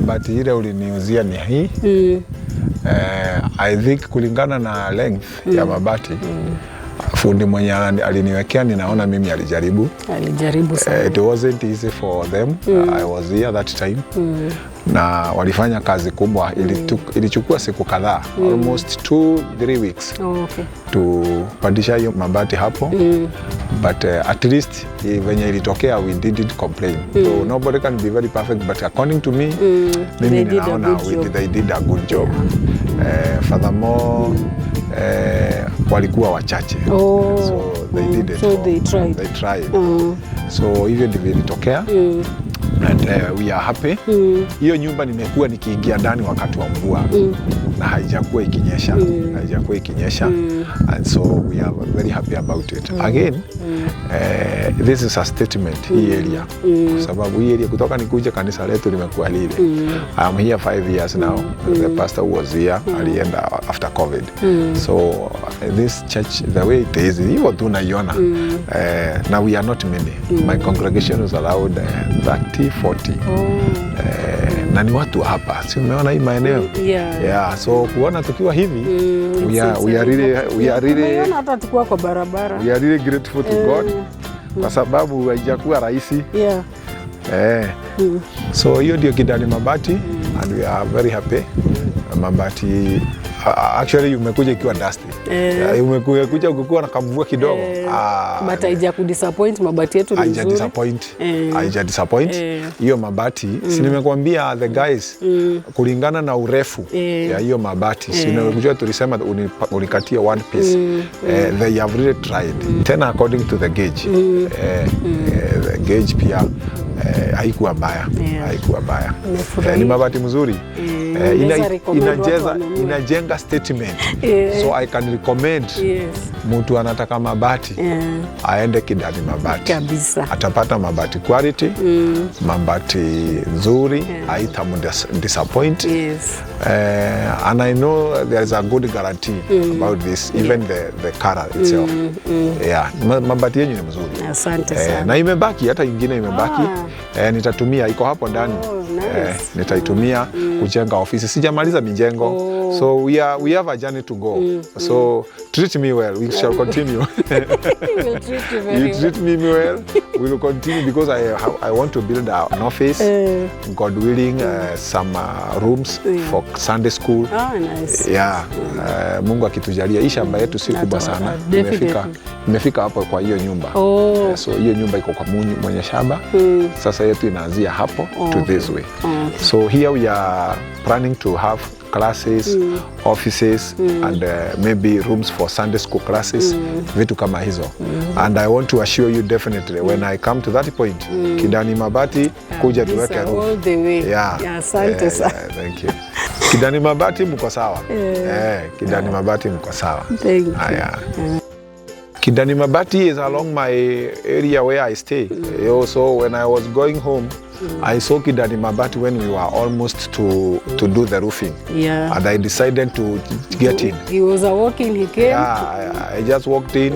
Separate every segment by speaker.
Speaker 1: mabati ile uliniuzia ni hii. I think kulingana na length ya mabati, fundi mwenye aliniwekea, ninaona mimi alijaribu sana. It wasn't easy for them. I was here that time. Na walifanya kazi kubwa. Ilichukua siku kadhaa, almost 2-3 weeks to pandisha hiyo mabati hapo. But at least venye ilitokea, we didn't complain. So nobody can be very perfect, but according to me, mimi ninaona they did a good job. Furthermore, walikuwa wachache. So they did it.
Speaker 2: So they
Speaker 1: tried. So hivyo ndivyo ilitokea. And we are happy. Hiyo nyumba nimekuwa nikiingia ndani wakati wa mvua na haijakuwa ikinyesha. And so we are very happy about it. Again, this is a statement hii area. Kwa sababu hii area kutoka nikuja kanisa letu limekuwa lile. I'm here 5 years now. The pastor was here, alienda after COVID. So this church, the way it is, hivyo tunaiona. Now we are not many. My congregation is allowed 30-40. Na ni watu hapa, si umeona hii maeneo? Yeah, so kuona tukiwa hivi, we are really
Speaker 2: hata tukiwa kwa barabara.
Speaker 1: We are really grateful to God kwa sababu haijakuwa rahisi. So hiyo ndio Kidani Mabati, and we are very happy. Mabati actually umekuja ikiwa dusty. Umekuja ukikuwa na kamvua kidogo.
Speaker 2: But haijakudisappoint, mabati yetu ni nzuri.
Speaker 1: Haijadisappoint. Hiyo mabati, si nimekuambia the guys, kulingana na urefu ya hiyo mabati. Si nimekuja tulisema unikatia one piece. They have really tried. Tena according to the gauge. The gauge pia haikuwa mbaya. Ni mabati mzuri. Inajenga statement. So I can recommend mtu anataka mabati aende Kidani Mabati
Speaker 2: kabisa.
Speaker 1: Atapata mabati quality, mabati nzuri, haita-disappoint. And I know there is a good guarantee about this, even the color itself. Mabati yenyu ni mzuri.
Speaker 2: Asante sana.
Speaker 1: Na imebaki, hata ingine imebaki. Nitatumia, iko hapo ndani. Nitaitumia kujenga ofisi. Sijamaliza mijengo. So we have a journey to go. So treat me well. We shall continue.
Speaker 2: We'll treat you very well.
Speaker 1: You treat me well. We will continue because I want to build an office. God willing, some rooms for Sunday school.
Speaker 2: Nice.
Speaker 1: Mungu akitujalia. Hii shamba yetu si kubwa sana. Imefika hapo kwa hiyo nyumba. So hiyo nyumba iko kwa mwenye shamba. Sasa yetu inaanzia hapo to this way. So here we are planning to have classes, offices, and maybe rooms for Sunday school classes, vitu kama hizo. And I want to assure you definitely, when I come to that point, Kidani Mabati, kuja tuweke room.
Speaker 2: All the way. Asante sana.
Speaker 1: Thank you. Kidani Mabati mko sawa. Kidani Mabati mko sawa.
Speaker 2: Thank you.
Speaker 1: Kidani Mabati is along my area where I stay. So when I was going home, I saw Kidani Mabati when we were almost to do the roofing. And I decided to get in.
Speaker 2: He was walking, he came.
Speaker 1: I just walked in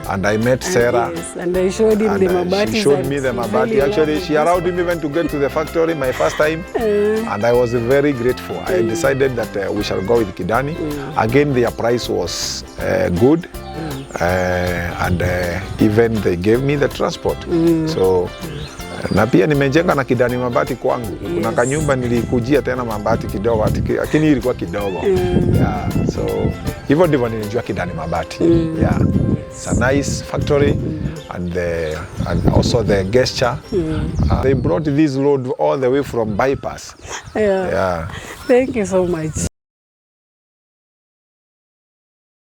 Speaker 1: and I met Sarah.
Speaker 2: And I showed him the Mabati.
Speaker 1: She showed me the Mabati. Actually, she allowed me even to get to the factory my first time. And I was very grateful. I decided that we shall go with Kidani. Again, their price was good. And even they gave me the transport. So na pia nimejenga na Kidani Mabati kwangu. Kuna kanyumba nilikujia tena mabati kidogo, lakini ilikuwa kidogo. So hivyo ndivyo nilijua Kidani Mabati. It's a nice factory, and also the gesture. They brought this load all the way from Bypass.
Speaker 2: Thank you so much.